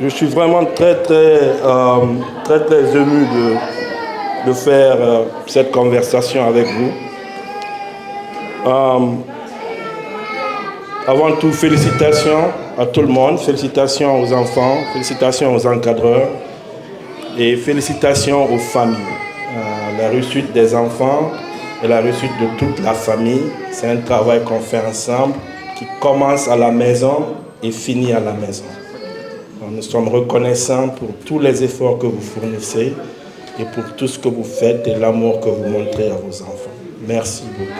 Je suis vraiment très ému de faire cette conversation avec vous. Avant tout, félicitations à tout le monde, félicitations aux enfants, félicitations aux encadreurs et félicitations aux familles. La réussite des enfants et la réussite de toute la famille, c'est un travail qu'on fait ensemble qui commence à la maison et finit à la maison. Nous sommes reconnaissants pour tous les efforts que vous fournissez et pour tout ce que vous faites et l'amour que vous montrez à vos enfants. Merci beaucoup.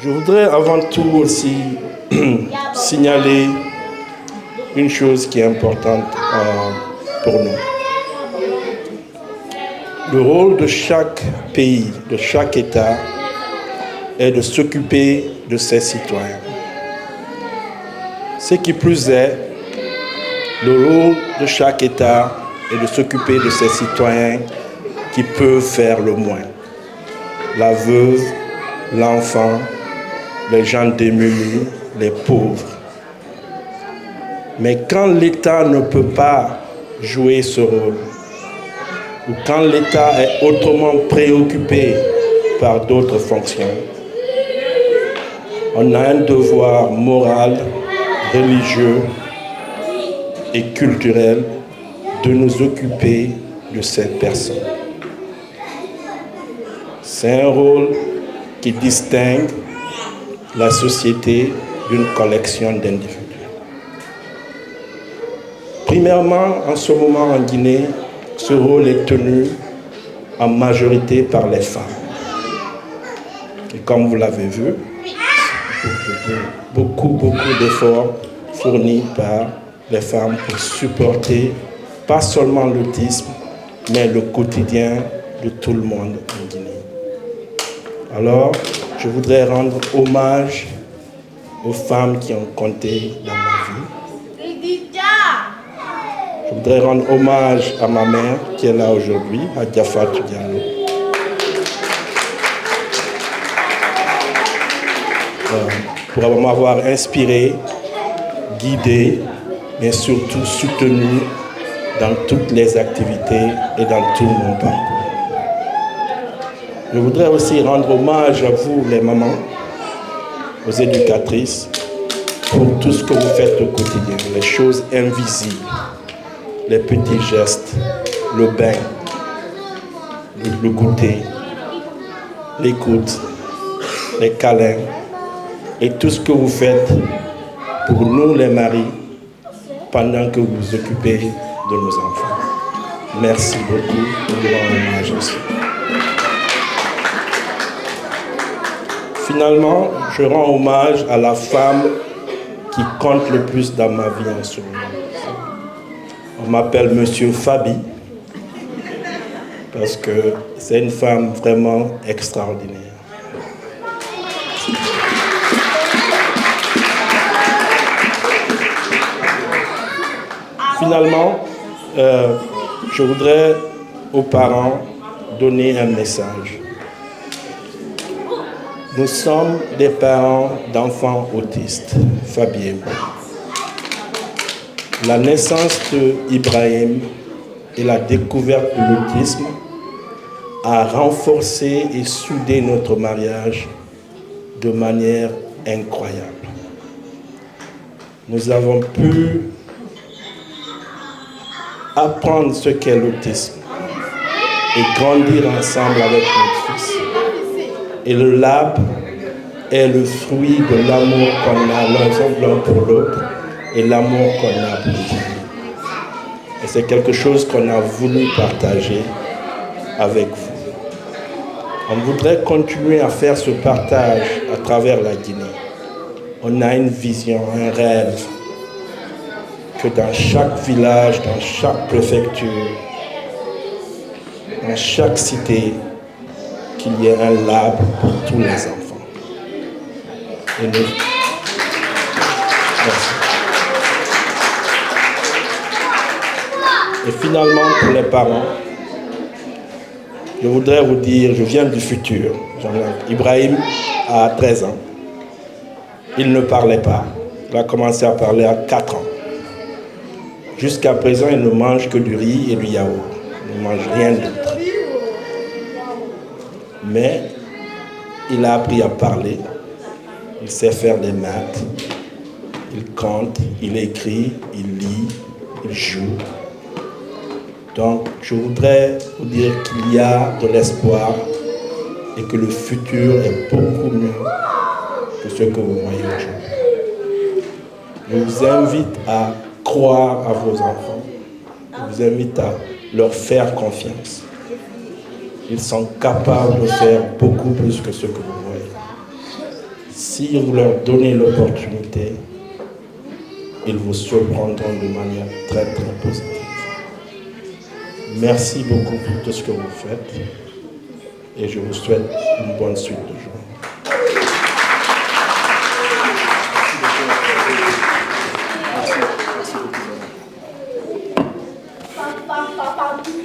Je voudrais avant tout aussi signaler une chose qui est importante pour nous. Le rôle de chaque pays, de chaque État, est de s'occuper de ses citoyens. Ce qui plus est, le rôle de chaque État est de s'occuper de ses citoyens qui peuvent faire le moins. La veuve, l'enfant, les gens démunis, les pauvres. Mais quand l'État ne peut pas jouer ce rôle, ou quand l'État est autrement préoccupé par d'autres fonctions, on a un devoir moral, religieux et culturel de nous occuper de ces personnes. C'est un rôle qui distingue la société d'une collection d'individus. Premièrement, en ce moment en Guinée, ce rôle est tenu en majorité par les femmes. Et comme vous l'avez vu, beaucoup d'efforts fournis par les femmes pour supporter pas seulement l'autisme, mais le quotidien de tout le monde en Guinée. Alors, je voudrais rendre hommage aux femmes qui ont compté dans ma vie. Je voudrais rendre hommage à ma mère qui est là aujourd'hui, à Diafatou Diallo. Pour m'avoir inspiré, guidé, mais surtout soutenu dans toutes les activités et dans tout mon parcours. Je voudrais aussi rendre hommage à vous, les mamans, aux éducatrices, pour tout ce que vous faites au quotidien, les choses invisibles, les petits gestes, le bain, le goûter, l'écoute, les câlins, et tout ce que vous faites pour nous les maris pendant que vous vous occupez de nos enfants. Merci beaucoup pour vous rendre hommage aussi. Finalement, je rends hommage à la femme qui compte le plus dans ma vie en ce moment. On m'appelle Monsieur Fabi parce que c'est une femme vraiment extraordinaire. Finalement, je voudrais aux parents donner un message. Nous sommes des parents d'enfants autistes, Fabi et moi. La naissance d'Ibrahim et la découverte de l'autisme a renforcé et soudé notre mariage de manière incroyable. Nous avons pu apprendre ce qu'est l'autisme et grandir ensemble avec notre fils. Et le lab est le fruit de l'amour qu'on a l'un pour l'autre et l'amour qu'on a pour lui. Et c'est quelque chose qu'on a voulu partager avec vous. On voudrait continuer à faire ce partage à travers la Guinée. On a une vision, un rêve, que dans chaque village, dans chaque préfecture, dans chaque cité, qu'il y ait un lab pour tous les enfants. Et nous... Merci. Et finalement, pour les parents, je voudrais vous dire, je viens du futur. Ibrahim a 13 ans. Il ne parlait pas. Il a commencé à parler à 4 ans. Jusqu'à présent, il ne mange que du riz et du yaourt. Il ne mange rien d'autre. Mais il a appris à parler. Il sait faire des maths. Il compte, il écrit, il lit, il joue. Donc, je voudrais vous dire qu'il y a de l'espoir et que le futur est beaucoup mieux que ce que vous voyez aujourd'hui. Je vous invite à croire à vos enfants. Je vous invite à leur faire confiance. Ils sont capables de faire beaucoup plus que ce que vous voyez. Si vous leur donnez l'opportunité, ils vous surprendront de manière très très positive. Merci beaucoup pour tout ce que vous faites et je vous souhaite une bonne suite de journée. Papa.